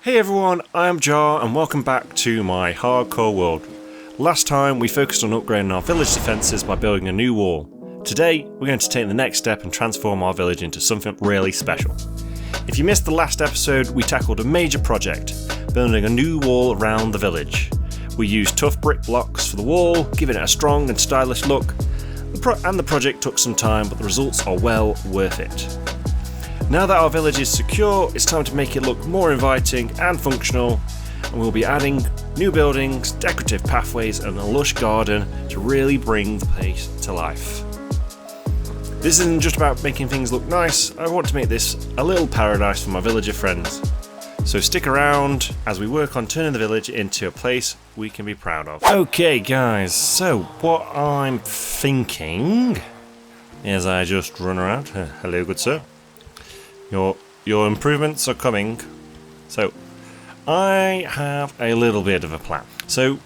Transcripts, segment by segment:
Hey everyone, I am Jar and welcome back to my hardcore world. Last time we focused on upgrading our village defences by building a new wall. Today we're going to take the next step and transform our village into something really special. If you missed the last episode, we tackled a major project, building a new wall around the village. We used tough brick blocks for the wall, giving it a strong and stylish look, and the project took some time, but the results are well worth it. Now that our village is secure, it's time to make it look more inviting and functional, and we'll be adding new buildings, decorative pathways and a lush garden to really bring the place to life. This isn't just about making things look nice, I want to make this a little paradise for my villager friends. So stick around as we work on turning the village into a place we can be proud of. Okay guys, so what I'm thinking is I just run around. Hello good sir. Your improvements are coming. So I have a little bit of a plan. So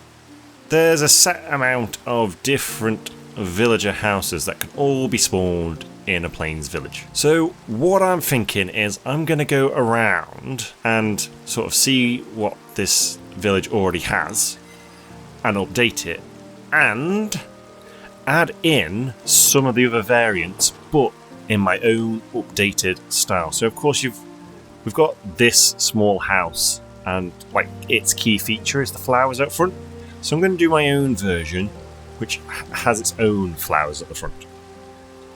there's a set amount of different villager houses that can all be spawned in a plains village. So what I'm thinking is I'm going to go around and sort of see what this village already has and update it and add in some of the other variants, but in my own updated style. So of course we've got this small house and like its key feature is the flowers out front. So I'm going to do my own version which has its own flowers at the front.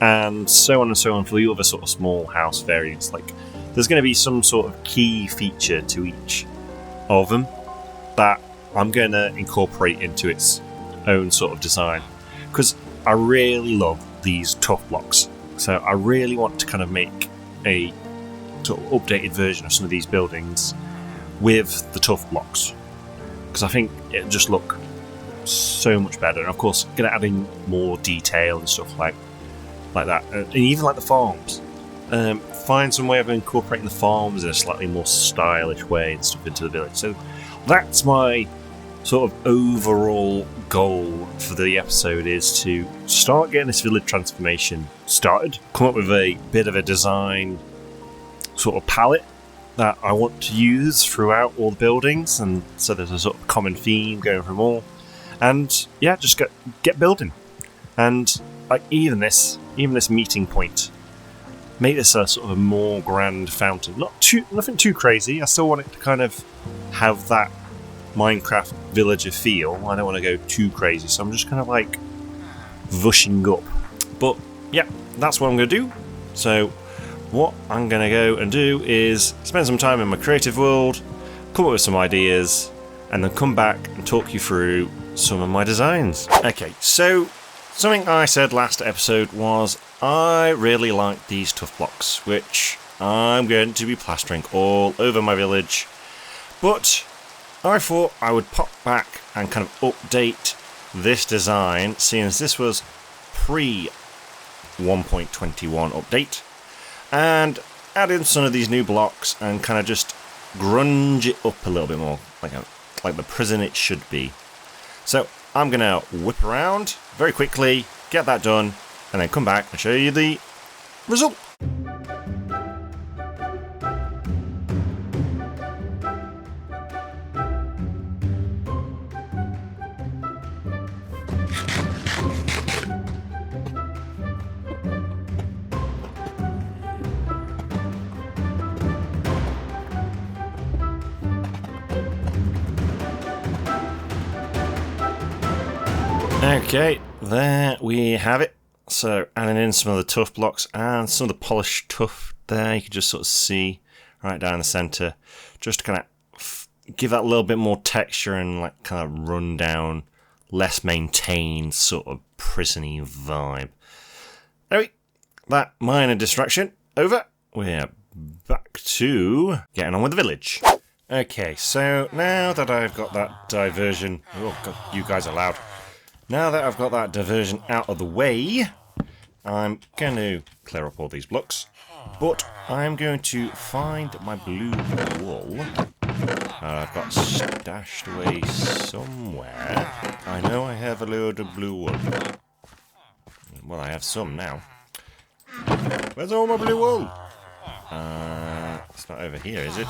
And so on for the other sort of small house variants. Like there's going to be some sort of key feature to each of them that I'm going to incorporate into its own sort of design. Because I really love these tough blocks. So I really want to kind of make a sort of updated version of some of these buildings with the tough blocks. Because I think it'll just look so much better. And of course, going to add in more detail and stuff like that. And even like the farms. Find some way of incorporating the farms in a slightly more stylish way and stuff into the village. So that's my sort of overall goal for the episode, is to start getting this village transformation started, come up with a bit of a design sort of palette that I want to use throughout all the buildings, and so there's a sort of common theme going from all, and yeah, just get building. And like even this meeting point, make this a sort of a more grand fountain. Nothing too crazy. I still want it to kind of have that Minecraft villager feel. I don't want to go too crazy, so I'm just kind of like vushing up. But yeah, that's what I'm going to do. So what I'm going to go and do is spend some time in my creative world, come up with some ideas, and then come back and talk you through some of my designs. Okay, so something I said last episode was I really like these tough blocks, which I'm going to be plastering all over my village. But I thought I would pop back and kind of update this design, seeing as this was pre 1.21 update, and add in some of these new blocks and kind of just grunge it up a little bit more, like the prison it should be. So I'm going to whip around very quickly, get that done, and then come back and show you the result. Okay, there we have it. So adding in some of the tough blocks and some of the polished tuff there, you can just sort of see right down the centre, just to kind of give that a little bit more texture and like kind of run down, less maintained sort of prison-y vibe. Anyway, that minor distraction over. We're back to getting on with the village. Okay, so now that I've got that diversion, oh god, you guys are loud. Now that I've got that diversion out of the way, I'm going to clear up all these blocks, but I'm going to find my blue wool. I've got stashed away somewhere. I know I have a load of blue wool. Well, I have some now. Where's all my blue wool? It's not over here, is it?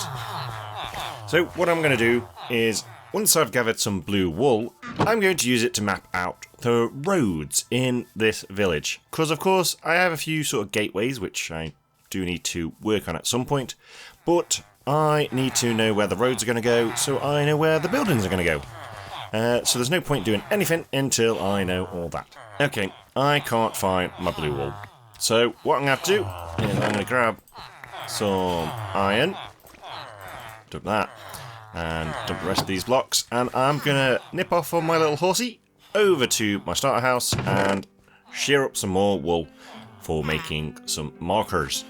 So what I'm going to do is, once I've gathered some blue wool, I'm going to use it to map out the roads in this village. Because of course I have a few sort of gateways which I do need to work on at some point, but I need to know where the roads are going to go so I know where the buildings are going to go. So there's no point doing anything until I know all that. Okay, I can't find my blue wool. So what I'm going to have to do is I'm going to grab some iron, dump that, and dump the rest of these blocks, and I'm going to nip off on my little horsey over to my starter house and shear up some more wool for making some markers.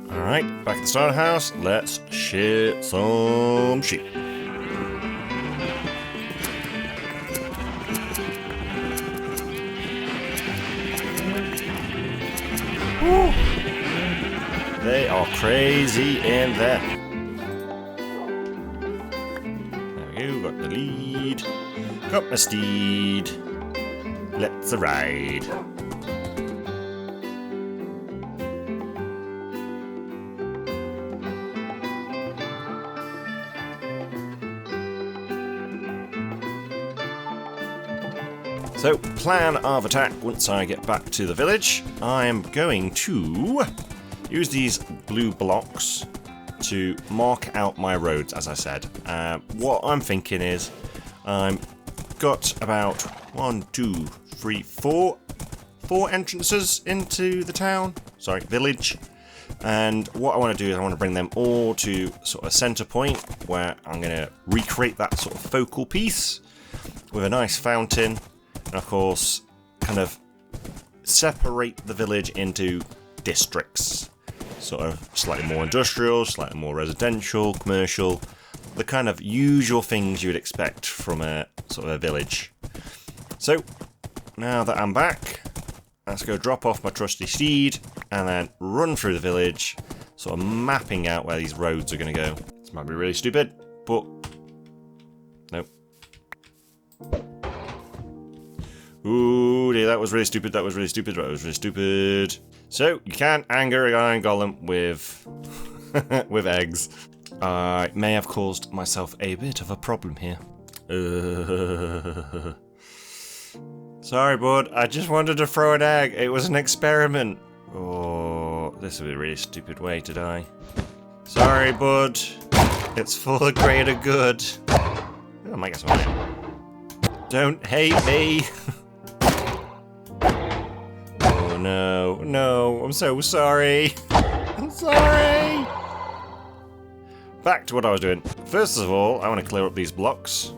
Alright, back at the starter house, let's shear some sheep. Woo. They are crazy in there. There we go, got the lead, got my steed, let's ride. So, plan of attack once I get back to the village. I am going to use these blue blocks to mark out my roads, as I said. What I'm thinking is, I've got about 4 entrances into the town, village. And what I want to do is I want to bring them all to sort of a center point where I'm going to recreate that sort of focal piece with a nice fountain. And of course, kind of separate the village into districts. Sort of slightly more industrial, slightly more residential, commercial. The kind of usual things you would expect from a sort of a village. So, now that I'm back, let's go drop off my trusty steed and then run through the village, sort of mapping out where these roads are going to go. This might be really stupid, but nope. Ooh, dear, that was really stupid, that was really stupid, that was really stupid. So, you can't anger a iron golem with with eggs. I may have caused myself a bit of a problem here. Sorry, bud, I just wanted to throw an egg. It was an experiment. Oh, this is a really stupid way to die. Sorry, bud. It's for the greater good. Oh, I might get some iron. Don't hate me. Oh no, no, I'm so sorry. I'm sorry. Back to what I was doing. First of all, I want to clear up these blocks.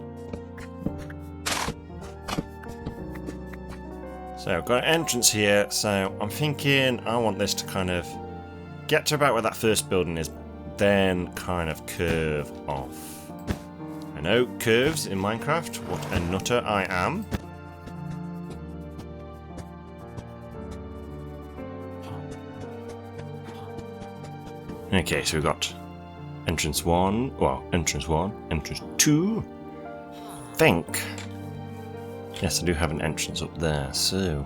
So I've got an entrance here, so I'm thinking I want this to kind of get to about where that first building is, then kind of curve off. I know curves in Minecraft, what a nutter I am. Okay, so we've got entrance 1, well, entrance 1, entrance 2, think. Yes, I do have an entrance up there, so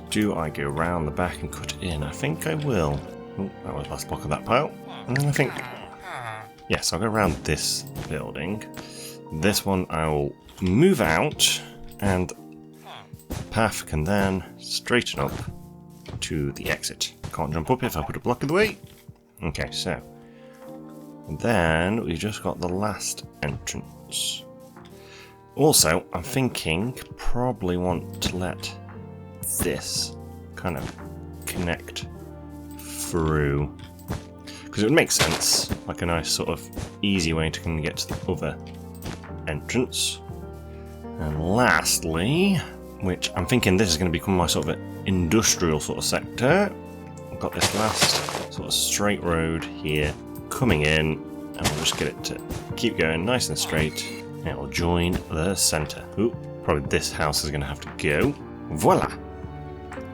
do I go around the back and cut it in? I think I will. Oh, that was the last block of that pile. And then I think, yes, I'll go around this building. This one I will move out, and the path can then straighten up to the exit. Can't jump up if I put a block in the way. Okay, so then we just got the last entrance. Also, I'm thinking probably want to let this kind of connect through, because it would make sense, like a nice sort of easy way to kind of get to the other entrance. And lastly, which I'm thinking this is going to become my sort of industrial sort of sector, I've got this last sort of straight road here coming in, and we'll just get it to keep going nice and straight, and it will join the centre. Ooh, probably this house is going to have to go. Voila!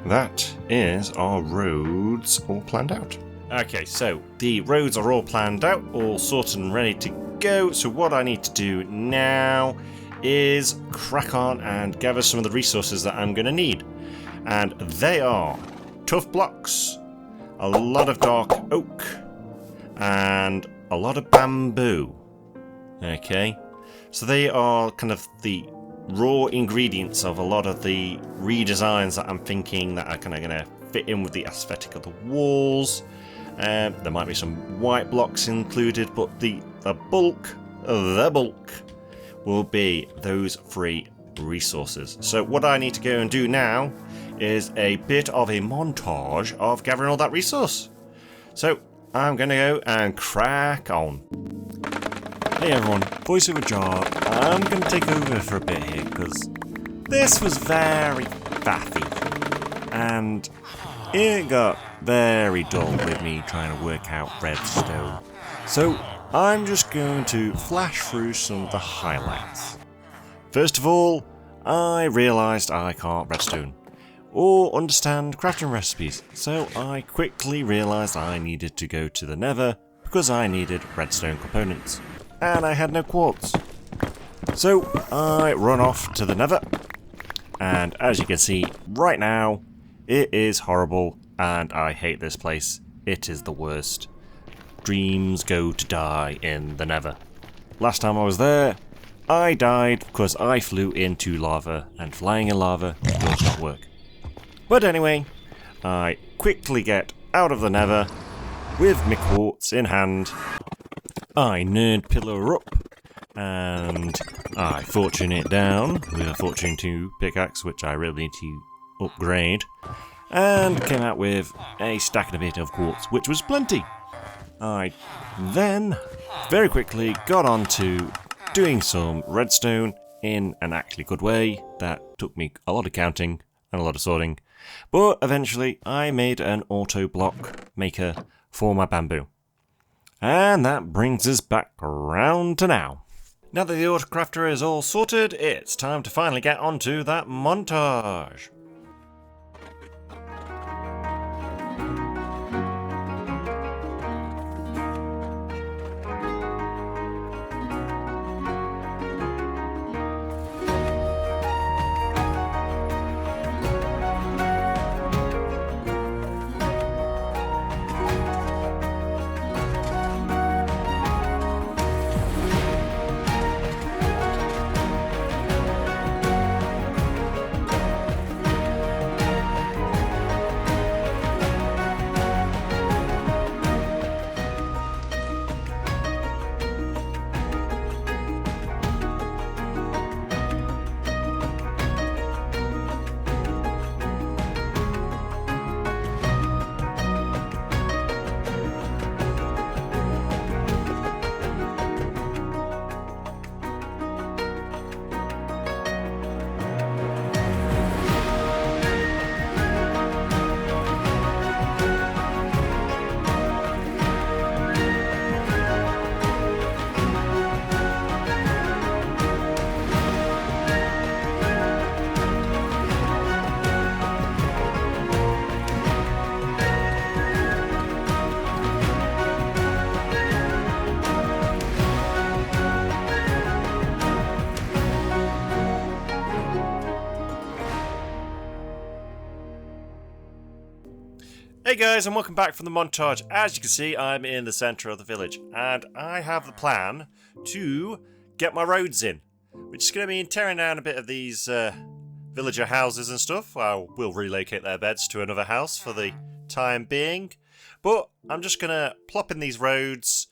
That is our roads all planned out. Okay, so the roads are all planned out, all sorted and ready to go. So what I need to do now is crack on and gather some of the resources that I'm going to need. And they are tough blocks, a lot of dark oak, and a lot of bamboo. Okay, so they are kind of the raw ingredients of a lot of the redesigns that I'm thinking that are kind of going to fit in with the aesthetic of the walls. There might be some white blocks included, but the bulk will be those 3 resources. So what I need to go and do now is a bit of a montage of gathering all that resource. So I'm going to go and crack on. Hey everyone, voiceover jar. I'm going to take over for a bit here because this was very faffy and it got very dull with me trying to work out redstone. So I'm just going to flash through some of the highlights. First of all, I realised I can't redstone or understand crafting recipes, so I quickly realised I needed to go to the Nether because I needed redstone components, and I had no quartz. So I run off to the Nether, and as you can see right now, it is horrible and I hate this place. It is the worst. Dreams go to die in the Nether. Last time I was there, I died because I flew into lava, and flying in lava does not work. But anyway, I quickly get out of the Nether with my quartz in hand. I nerd pillar up, and I fortune it down with a Fortune 2 pickaxe, which I really need to upgrade, and came out with a stack and a bit of quartz, which was plenty. I then very quickly got on to doing some redstone in an actually good way that took me a lot of counting and a lot of sorting, but eventually I made an auto block maker for my bamboo. And that brings us back around to now. Now that the auto crafter is all sorted, it's time to finally get onto that montage. Hey guys, and welcome back from the montage. As you can see, I'm in the centre of the village, and I have the plan to get my roads in, which is going to mean tearing down a bit of these villager houses and stuff. We'll relocate their beds to another house for the time being, but I'm just going to plop in these roads,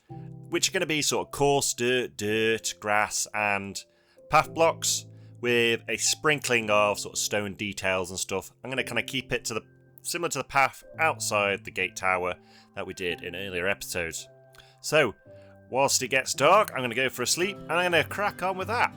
which are going to be sort of coarse dirt, grass, and path blocks with a sprinkling of sort of stone details and stuff. I'm going to kind of keep it to the similar to the path outside the gate tower that we did in earlier episodes. So, whilst it gets dark, I'm going to go for a sleep, and I'm going to crack on with that.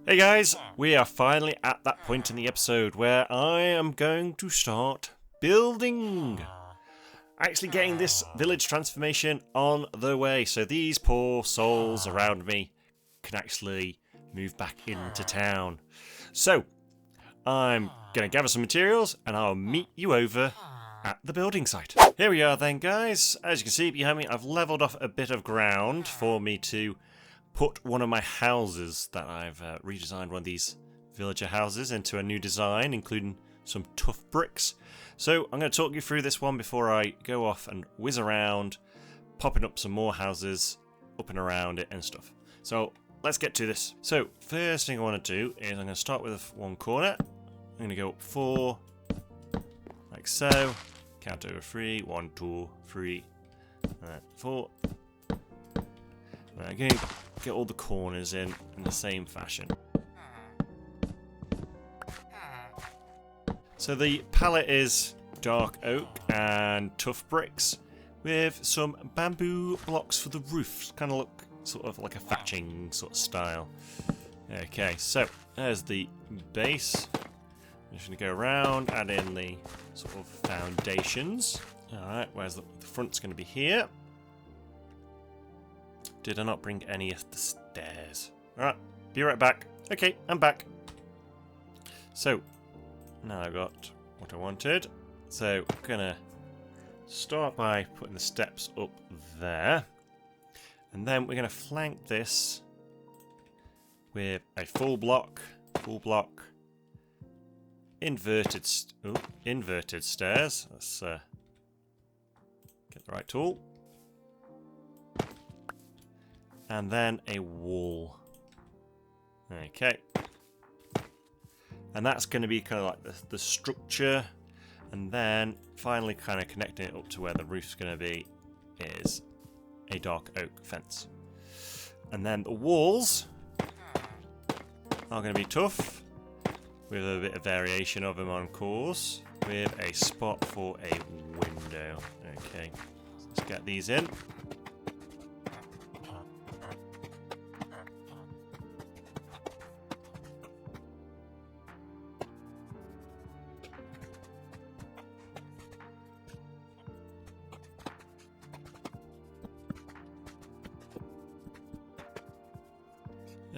Hey guys, we are finally at that point in the episode where I am going to start building. Actually getting this village transformation on the way, so these poor souls around me can actually move back into town. So, I'm going to gather some materials and I'll meet you over at the building site. Here we are then guys. As you can see behind me, I've leveled off a bit of ground for me to put one of my houses that I've redesigned, one of these villager houses, into a new design, including some tough bricks. So I'm going to talk you through this one before I go off and whiz around, popping up some more houses up and around it and stuff. So let's get to this. So first thing I want to do is I'm going to start with one corner. I'm going to go up 4, like so. Count over 3, 1, 2, 3, and then 4. And I'm going to get all the corners in the same fashion. So the palette is dark oak and tough bricks with some bamboo blocks for the roof. Kind of look sort of like a thatching sort of style. Okay, so there's the base. I'm just going to go around, add in the sort of foundations. Alright, where's the front's going to be here. Did I not bring any of the stairs? Alright, be right back. Okay, I'm back. So, now I've got what I wanted. So, I'm going to start by putting the steps up there. And then we're going to flank this with a full block, inverted stairs. Let's get the right tool. And then a wall. Okay. And that's going to be kind of like the structure. And then finally kind of connecting it up to where the roof's going to be is a dark oak fence. And then the walls are going to be tough, with a bit of variation of them on course, with a spot for a window. Okay, so let's get these in.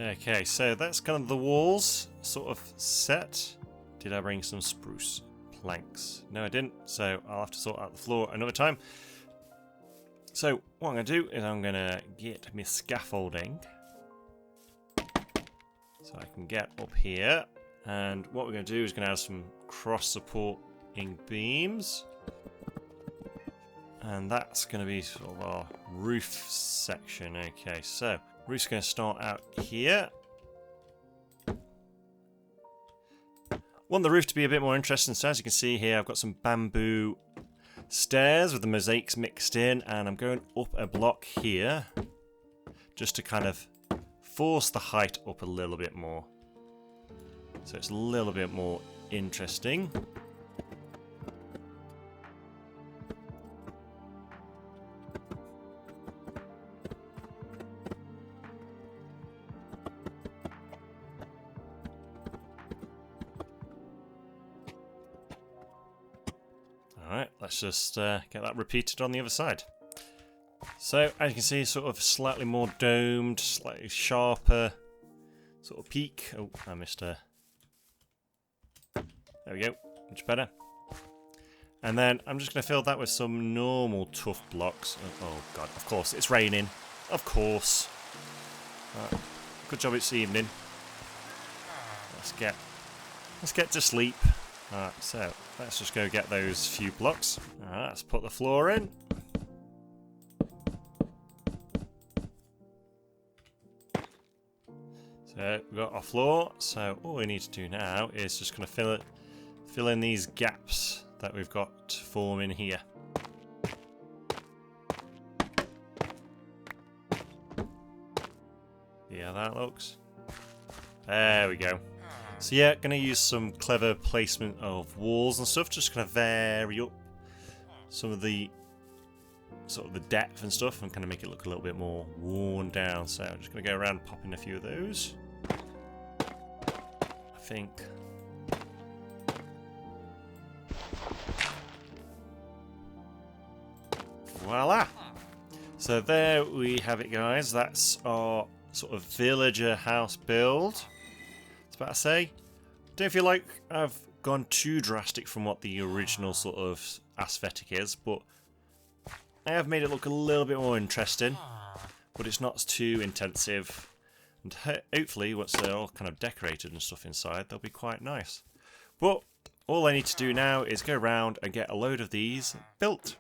Okay, so that's kind of the walls sort of set. Did I bring some spruce planks? No, I didn't, so I'll have to sort out the floor another time. So what I'm going to do is I'm going to get my scaffolding so I can get up here. And what we're going to do is going to have some cross-supporting beams. And that's going to be sort of our roof section. Okay, so roof's going to start out here. Want the roof to be a bit more interesting, so as you can see here, I've got some bamboo stairs with the mosaics mixed in, and I'm going up a block here just to kind of force the height up a little bit more. So it's a little bit more interesting. Alright, let's just get that repeated on the other side. So, as you can see, sort of slightly more domed, slightly sharper sort of peak. Oh, I missed a... There we go, much better. And then I'm just going to fill that with some normal tough blocks. Oh god, of course, it's raining. Of course. Good job it's evening. Let's get to sleep. Alright, so let's just go get those few blocks. Alright, let's put the floor in. So we've got our floor. So all we need to do now is just kind of fill in these gaps that we've got forming here. See how that looks? There we go. So yeah, going to use some clever placement of walls and stuff, just kind of vary up some of the sort of the depth and stuff and kind of make it look a little bit more worn down. So I'm just going to go around popping a few of those. think. Voila! So there we have it, guys. That's our sort of villager house build. I was about to say, don't feel like I've gone too drastic from what the original sort of aesthetic is, but I have made it look a little bit more interesting, but it's not too intensive. And hopefully, once they're all kind of decorated and stuff inside, they'll be quite nice. But all I need to do now is go around and get a load of these built.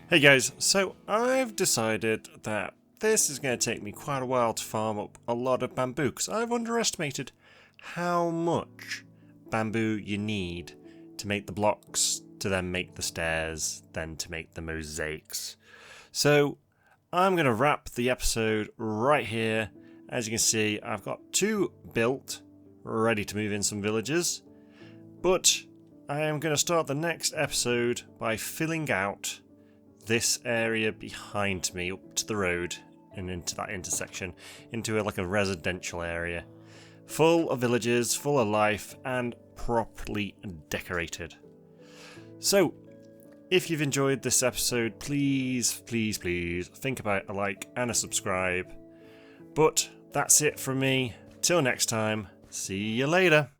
Hey guys, so I've decided that this is going to take me quite a while to farm up a lot of bamboo, because I've underestimated how much bamboo you need to make the blocks, to then make the stairs, then to make the mosaics. So I'm going to wrap the episode right here. As you can see, I've got 2 built, ready to move in some villages, but I am going to start the next episode by filling out this area behind me up to the road and into that intersection into like a residential area full of villages, full of life and properly decorated. So if you've enjoyed this episode, please think about a like and a subscribe. But that's it from me. Till next time, see you later.